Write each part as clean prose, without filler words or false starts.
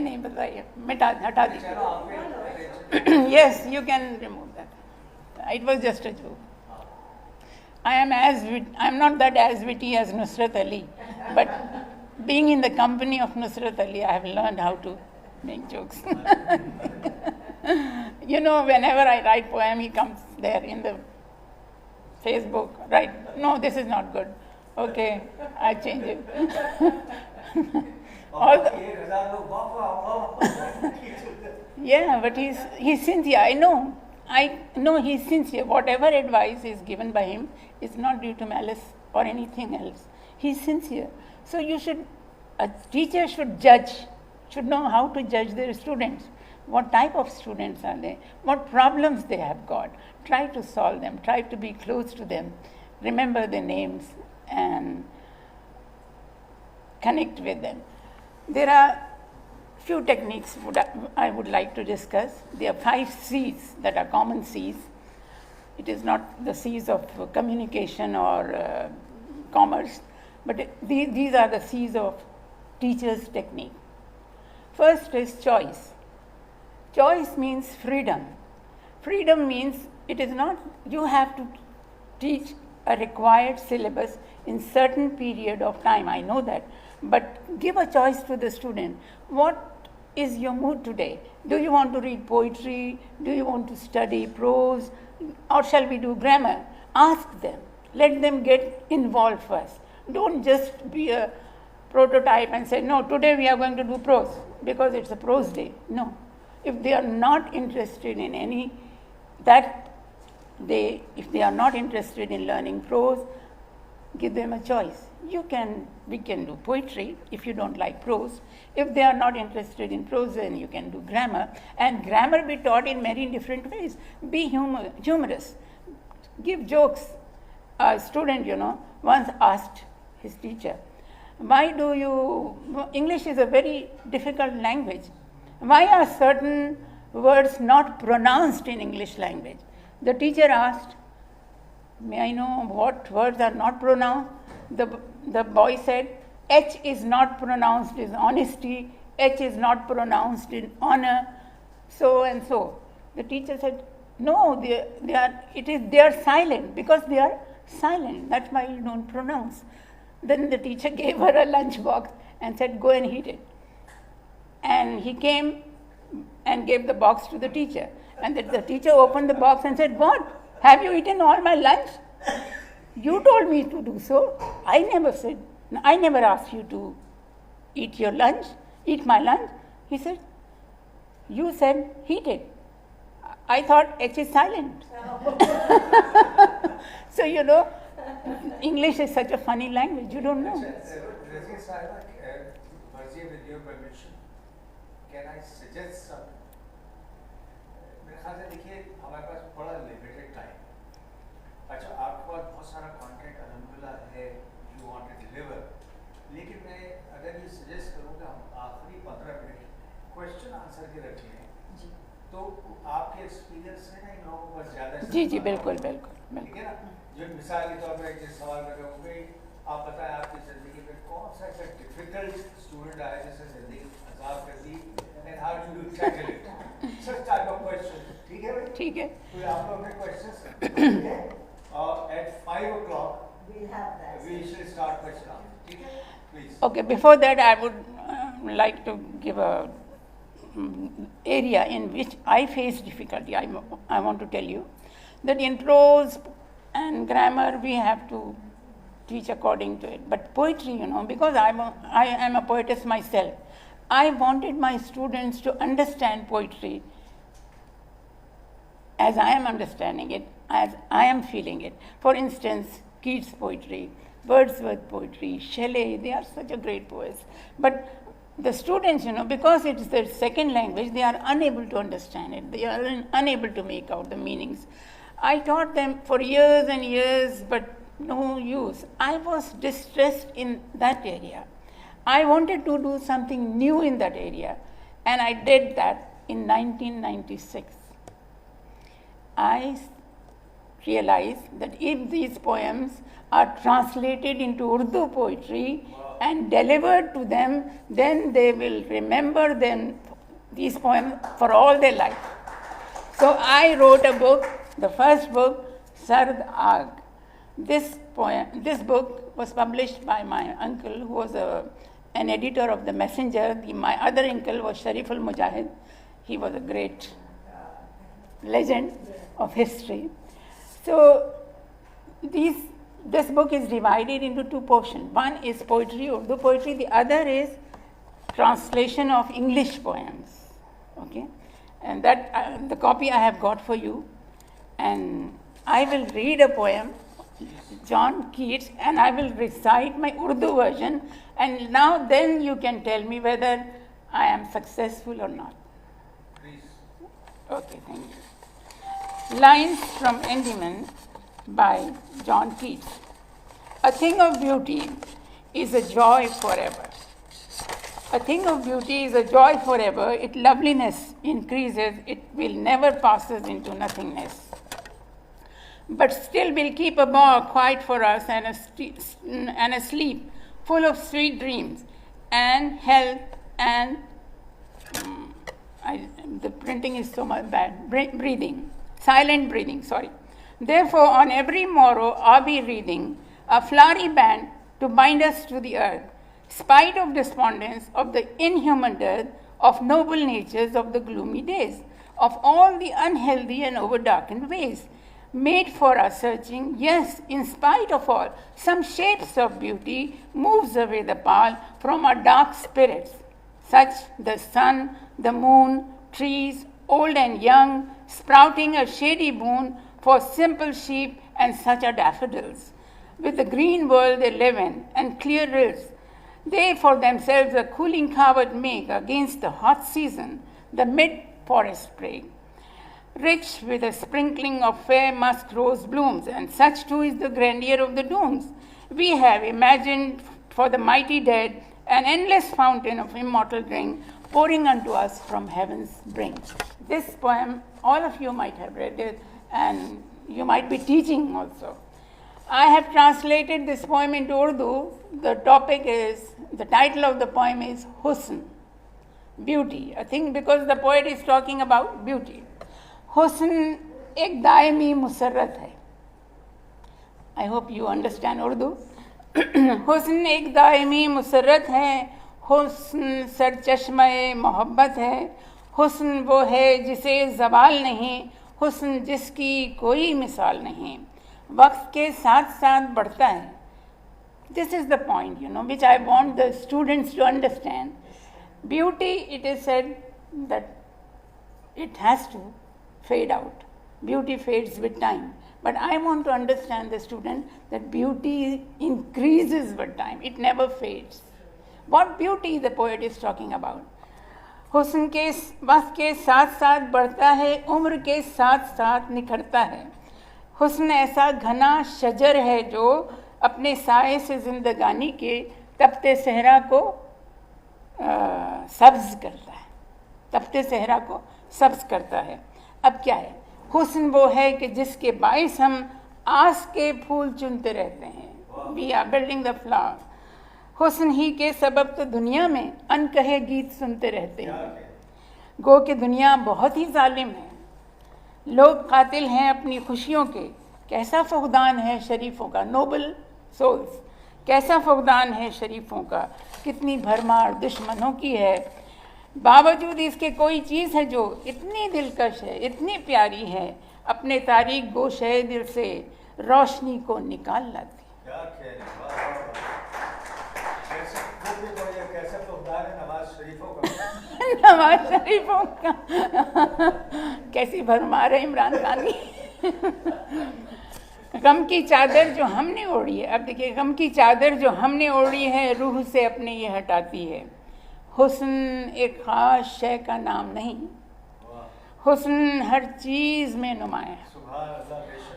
नहीं बताइए, हटा दीजिए. Yes, you can remove that. It was just a joke. I am not that as witty as Nusrat Ali, but being in the company of Nusrat Ali, I have learned how to make jokes. Whenever I write poem, he comes there in the Facebook, right? No, this is not good. Okay, I change it. Yeah, but he's sincere. I know he's sincere. Whatever advice is given by him is not due to malice or anything else. He's sincere. So a teacher should know how to judge their students. What type of students are they? What problems they have got? Try to solve them. Try to be close to them. Remember their names and connect with them. There are few techniques I would like to discuss. There are 5 C's that are common C's. It is not the C's of communication or commerce, but these are the C's of teacher's technique. First is choice. Choice means freedom. Freedom means it is not you have to teach a required syllabus in certain period of time. I know that. But give a choice to the student. What is your mood today? Do you want to read poetry? Do you want to study prose? Or shall we do grammar? Ask them. Let them get involved first. Don't just be a prototype and say, no, today we are going to do prose because it's a prose day. No. If they are not interested in if they are not interested in learning prose, give them a choice. We can do poetry if you don't like prose. If they are not interested in prose, then you can do grammar. And grammar be taught in many different ways. Be humorous. Give jokes. A student, once asked his teacher, English is a very difficult language. Why are certain words not pronounced in English language? The teacher asked, may I know what words are not pronounced? The boy said, H is not pronounced in honesty, H is not pronounced in honor, so and so. The teacher said, no, they are silent because they are silent. That's why you don't pronounce. Then the teacher gave her a lunch box and said, go and eat it. And he came and gave the box to the teacher. And the teacher opened the box and said, what? Have you eaten all my lunch? You told me to do so. I never asked you to eat my lunch. He said, you said eat it. I thought H is silent. So, English is such a funny language. You don't know. With your permission, can I suggest something? मेरे ख्याल से देखिए हमारे पास बड़ा limited time. अच्छा आपके पास बहुत सारा कंटेंट अल्हम्दुलिल्लाह है you want to deliver, लेकिन मैं अगर ये सजेस्ट करूँ कि हम आखिरी 15 मिनट क्वेश्चन आंसर के रख लें, तो आपके एक्सपीरियंस से ना इन लोगों को ज़्यादा जी बिल्कुल ठीक है ना. जो मिसाल के तौर पर जिस सवाल में कहूँगी, आप बताएं आपकी ज़िंदगी में कौन सा ऐसा डिफिकल्ट स्टूडेंट आया जिसने ज़िंदगी अज़ाब कर दी, and how do you tackle it? Such type of question. ठीक है भाई? ठीक है. तो आप लोग अपने questions at 5 o'clock we shall start question answer. ठीक है? Please. Okay. Before that, I would like to give a area in which I face difficulty. I want to tell you that in prose and grammar we have to teach according to it. But poetry, because I am a poetess myself, I wanted my students to understand poetry as I am understanding it, as I am feeling it. For instance, Keats' poetry, Wordsworth poetry, Shelley, they are such a great poets. But the students, because it's their second language, they are unable to understand it. They are unable to make out the meanings. I taught them for years and years, but no use. I was distressed in that area. I wanted to do something new in that area, and I did that in 1996. I realize that if these poems are translated into Urdu poetry and delivered to them, then they will remember these poems for all their life. So I wrote a book, the first book, Sard Aag. This book was published by my uncle, who was an editor of The Messenger. My other uncle was Shariful Mujahid. He was a great legend of history. So this book is divided into two portions. One is poetry, Urdu poetry. The other is translation of English poems. Okay, and that the copy I have got for you, and I will read a poem, John Keats, and I will recite my Urdu version, and now then you can tell me whether I am successful or not. Please. Okay, thank you. Lines from Endymion by John Keats. A thing of beauty is a joy forever. A thing of beauty is a joy forever. Its loveliness increases, it will never passes into nothingness. But still will keep a more quiet for us and a sleep full of sweet dreams and health and the printing is so much bad. Breathing, silent breathing, sorry. Therefore, on every morrow are we reading a flowery band to bind us to the earth, spite of despondence, of the inhuman dearth, of noble natures of the gloomy days, of all the unhealthy and overdarkened ways, made for our searching. Yes, in spite of all, some shapes of beauty moves away the pall from our dark spirits, such the sun, the moon, trees, old and young, sprouting a shady boon for simple sheep, and such are daffodils. With the green world they live in, and clear rills, they for themselves a cooling covert make against the hot season, the mid-forest plague. Rich with a sprinkling of fair musk rose blooms, and such too is the grandeur of the dooms. We have imagined for the mighty dead an endless fountain of immortal drink pouring unto us from heaven's brink. This poem, all of you might have read it, and you might be teaching also. I have translated this poem into Urdu. The title of the poem is Husn, beauty. I think because the poet is talking about beauty. Husn ek daimi musarrat hai. I hope you understand Urdu. Husn ek daimi musarrat hai, husn sarchashme mohabbat hai, husn wo hai jise zawal nahi, husn jiski koi misal nahi. वक्त के साथ साथ बढ़ता है. This is the point, which I want the students to understand. Beauty, it is said that it has to fade out. Beauty fades with time. But I want to understand the student that beauty increases with time. It never fades. What beauty the poet is talking about? हुस्न के वक्त के साथ साथ बढ़ता है, उम्र के साथ साथ निखरता है. हुस्न ऐसा घना शजर है जो अपने साए से जिंदगानी के तपते सहरा को सब्ज करता है. तपते सहरा को सब्ज करता है. अब क्या है? हुस्न वो है कि जिसके बाइस हम आस के फूल चुनते रहते हैं. We are building the flower. हुस्न ही के सबब तो दुनिया में अनकहे गीत सुनते रहते हैं. गो कि दुनिया बहुत ही जालिम है. लोग कातिल हैं अपनी खुशियों के. कैसा फुकदान है शरीफों का. Noble souls. कैसा फुकदान है शरीफों का. कितनी भरमार दुश्मनों की है. बावजूद इसके कोई चीज़ है जो इतनी दिलकश है, इतनी प्यारी है, अपने तारीख गोशे दिल से रोशनी को निकाल लाती. नवाज शरीफों का कैसी भरमार है इमरान खान की. गम की चादर जो हमने ओढ़ी है. अब देखिए, गम की चादर जो हमने ओढ़ी है रूह से अपने ये हटाती है. हुस्न एक खास शय का नाम नहीं, हुस्न हर चीज़ में नुमाया है.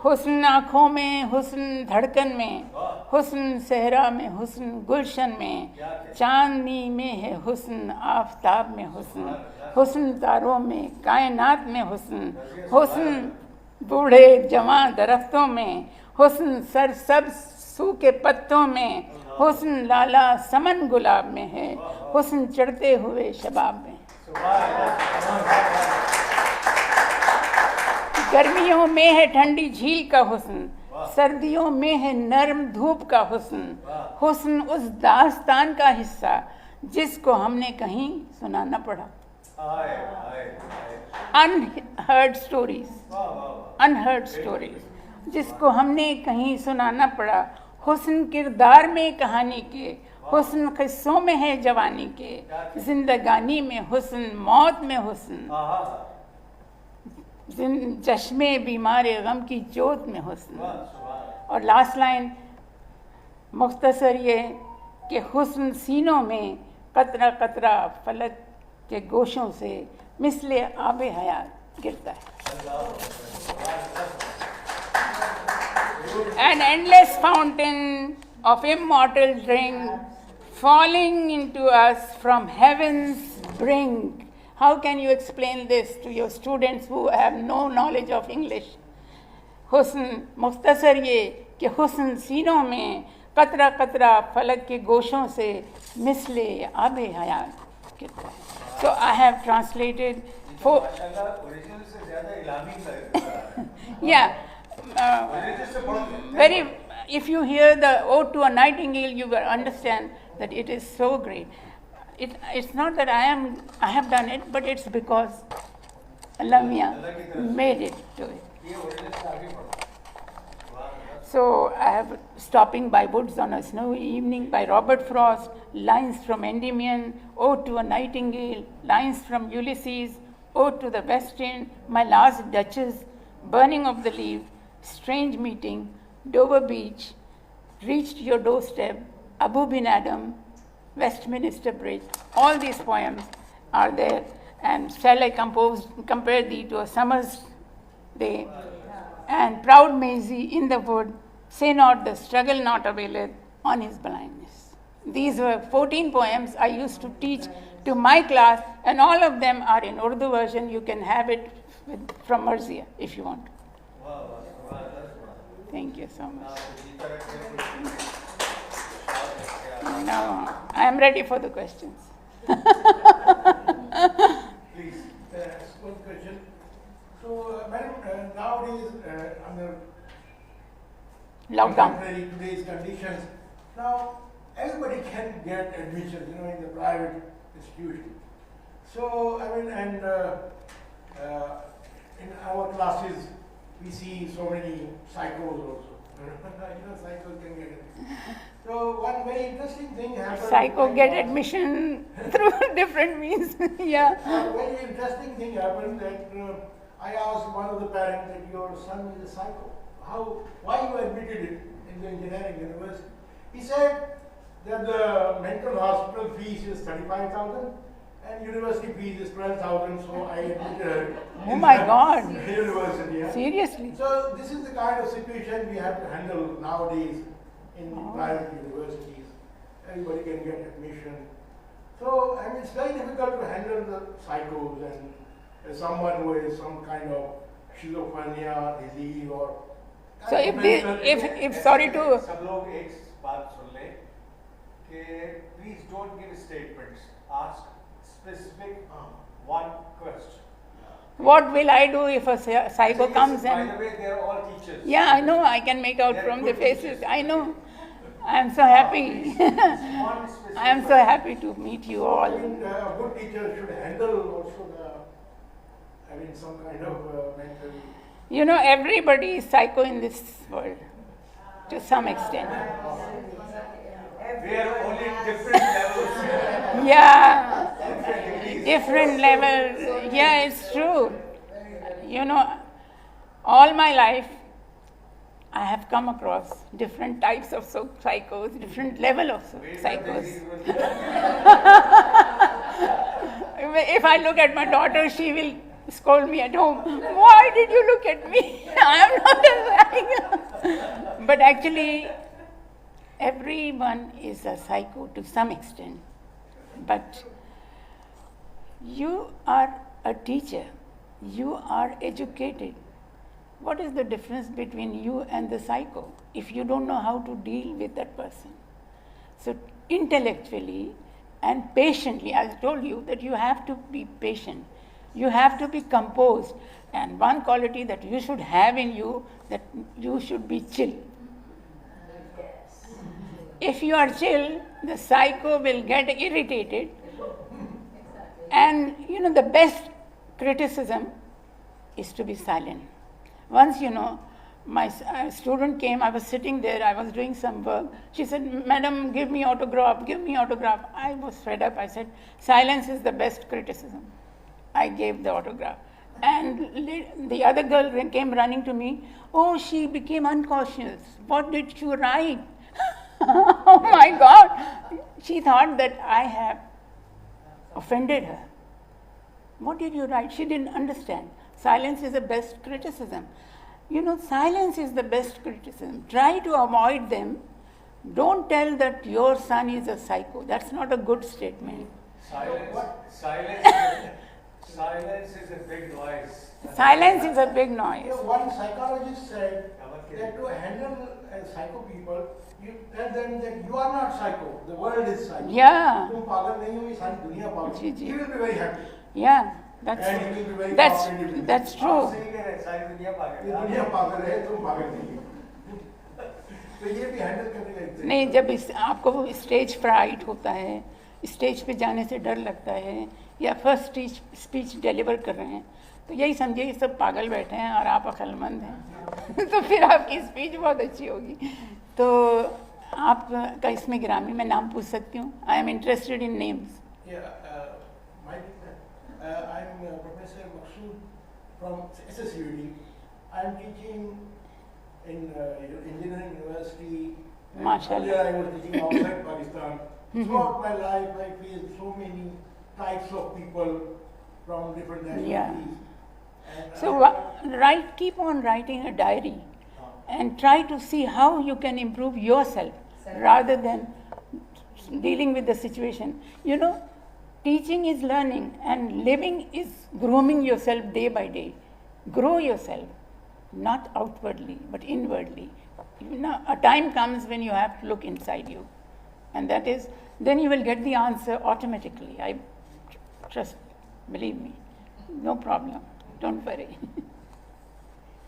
हुस्न आँखों में, हुस्न धड़कन में, हुस्न सहरा में, हुस्न गुलशन में, चांदनी में है हुस्न, आफताब में हुस्न, हुस्न तारों में, कायनात में हुस्न, हुस्न बूढ़े जवां दरख्तों में, हुस्न सर सब सू के पत्तों में, हुस्न लाला समन गुलाब में है, हुस्न चढ़ते हुए शबाब में। गर्मियों में है ठंडी झील का हुस्न, सर्दियों में है नर्म धूप का हुस्न, हुस्न उस दास्तान का हिस्सा जिसको हमने कहीं सुना न पड़ा। अनहर्ड स्टोरीज जिसको हमने कहीं सुना न पड़ा। हुस्न किरदार में कहानी के, हुस्न किस्सों में है जवानी के, जिंदगानी में हुस्न, मौत में हुस्न, चश्मे बीमार गम की जोत में हुस्न। और लास्ट लाइन मुख्तसर ये कि हुस्न सीनों में कतरा कतरा फलक के गोशों से मिसले आबे हयात गिरता है। An endless fountain of immortal drink falling into us from heaven's brink. How can you explain this to your students who have no knowledge of English? हुस्न मुख्तसर ये कि हुस्न सीनों में कतरा कतरा फलक के गोशों से मिसले आबे हयात गिरता है। So I have translated for yeah. Very, if you hear the Ode to a Nightingale, you will understand that it is so great. It's not that I have done it, but it's because Allah Miyan made it to it. So I have Stopping by Woods on a Snowy Evening by Robert Frost, lines from Endymion, Ode to a Nightingale, lines from Ulysses, Ode to the West Wind, My Last Duchess, Burning of the Leaf, Strange Meeting, Dover Beach, Reached Your Doorstep, Abu bin Adam, Westminster Bridge. All these poems are there. And Shall I compare thee to a summer's day? And Proud Maisie in the wood, say not the struggle not availeth on his blindness. These were 14 poems I used to teach to my class, and all of them are in Urdu version. You can have it from Marzia if you want. Thank you so much. Now, I am ready for the questions. Please, one question. So, madam, nowadays, under Lockdown. contemporary today's conditions, now everybody can get admission, in the private institution. So, I mean, and in our classes, we see so many psychos also. Psychos can get admission. So, one very interesting thing happened. Psycho get admission through different means. Yeah. A very interesting thing happened that I asked one of the parents that your son is a psycho. Why you admitted it in the engineering university? He said that the mental hospital fees is 35,000 and university fees is 12,000. So I admitted her. Oh my God. University. Yeah? Seriously. So this is the kind of situation we have to handle nowadays in private universities. Everybody can get admission. So I mean, it's very difficult to handle the psychos and someone who has some kind of schizophrenia disease or. So if sorry to. सब लोग एक बात सुन ले कि please don't give statements. Ask specific one question. What will I do if a psycho comes and? By the way, they are all teachers. Yeah, I know. I can make out from the faces. I know. I am so happy. I am so happy to meet you all. I mean, a good teacher should handle also some kind of mental. Everybody is psycho in this world, to some extent. We are only different levels. Yeah, different levels. Yeah, it's true. All my life, I have come across different types of psychos, different level of psychos. If I look at my daughter, she will scold me at home. Why did you look at me? I am not a psycho. But actually, everyone is a psycho to some extent. But you are a teacher. You are educated. What is the difference between you and the psycho if you don't know how to deal with that person? So, intellectually and patiently, I told you that you have to be patient, you have to be composed, and one quality that you should have in you, that you should be chill. If you are chill, the psycho will get irritated. And the best criticism is to be silent. Once, my student came, I was sitting there, I was doing some work. She said, "Madam, give me autograph, give me autograph." I was fed up. I said, "Silence is the best criticism." I gave the autograph. And the other girl came running to me. "Oh, she became unconscious. What did you write?" Oh my God! She thought that I have offended her. "What did you write?" She didn't understand. Silence is the best criticism. Silence is the best criticism. Try to avoid them. Don't tell that your son is a psycho. That's not a good statement. Silence is a big noise. Silence is a big noise. One psychologist said that to handle psycho people, you tell them that you are not psycho, the world is psycho. Yeah. तुम पागल नहीं हो, ये सारी दुनिया पागल है. He will be very happy. Yeah, And he will be very confident. that's true. आप सही कह रहे हैं, सारी दुनिया पागल ये है। दुनिया पागल है, तुम पागल नहीं हो. तो ये भी हैंडल करने का एक नहीं, जब आपको स्टेज फ्राइट होता है, स्टेज पे जाने से डर लगता है, या फर्स्ट स्पीच डिलीवर कर रहे हैं, तो यही समझिए ये सब पागल बैठे हैं और आप अक्लमंद हैं तो फिर आपकी स्पीच बहुत अच्छी होगी. तो आपका इसमें ग्रामी में नाम पूछ सकती हूँ? I am interested in names. I'm Professor Maqsood from SSUD. I'm teaching in engineering university. MashaAllah. Earlier I was teaching outside Pakistan. Throughout my life, I faced so many types of people from different nationalities. And So keep on writing a diary and try to see how you can improve yourself rather than dealing with the situation. Teaching is learning and living is grooming yourself day by day. Grow yourself, not outwardly, but inwardly. A time comes when you have to look inside you. And that is, then you will get the answer automatically. I trust, believe me. No problem. Don't worry.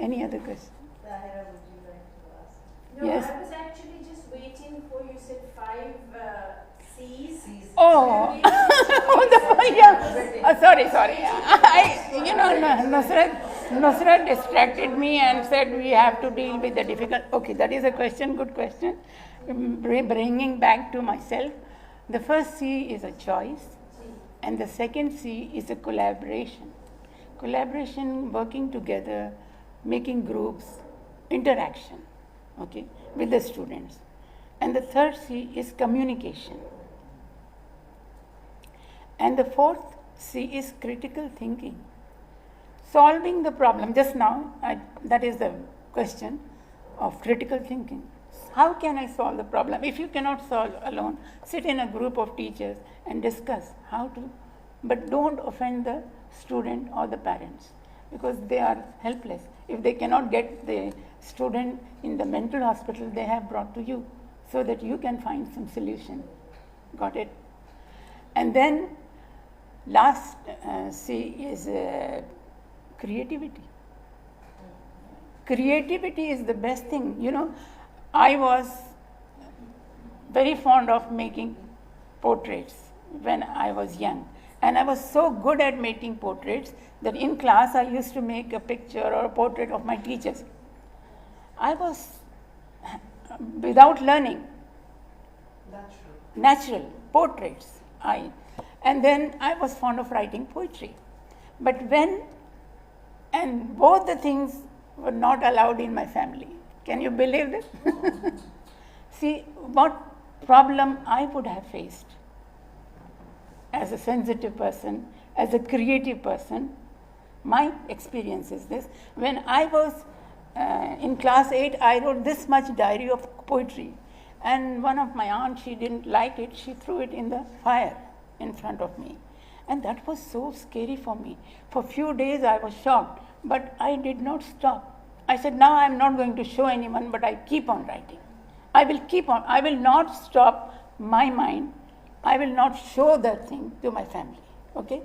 Any other question? Tahira, would you like to ask? No, Yes. I was actually just waiting for, you said 5 C's. Oh, yeah. Sorry. Nusrat distracted me and said we have to deal with the difficult. Okay, that is a question, good question. Bringing back to myself, the first C is a choice, and the second C is a collaboration. Collaboration, working together, making groups, interaction, okay, with the students. And the third C is communication. And the fourth C is critical thinking. Solving the problem. Just now, that is the question of critical thinking. How can I solve the problem? If you cannot solve alone, sit in a group of teachers and discuss how to, but don't offend the student or the parents because they are helpless. If they cannot get the student in the mental hospital, they have brought to you so that you can find some solution. Got it? And then last C is creativity. Creativity is the best thing. I was very fond of making portraits when I was young. And I was so good at making portraits that in class I used to make a picture or a portrait of my teachers. I was, without learning, natural portraits. And then I was fond of writing poetry. But and both the things were not allowed in my family. Can you believe this? See, what problem I would have faced as a sensitive person, as a creative person. My experience is this. When I was in class 8, I wrote this much diary of poetry. And one of my aunts, she didn't like it. She threw it in the fire in front of me. And that was so scary for me. For a few days I was shocked, but I did not stop. I said, now I am not going to show anyone, but I keep on writing. I will keep on. I will not stop my mind. I will not show that thing to my family. Okay?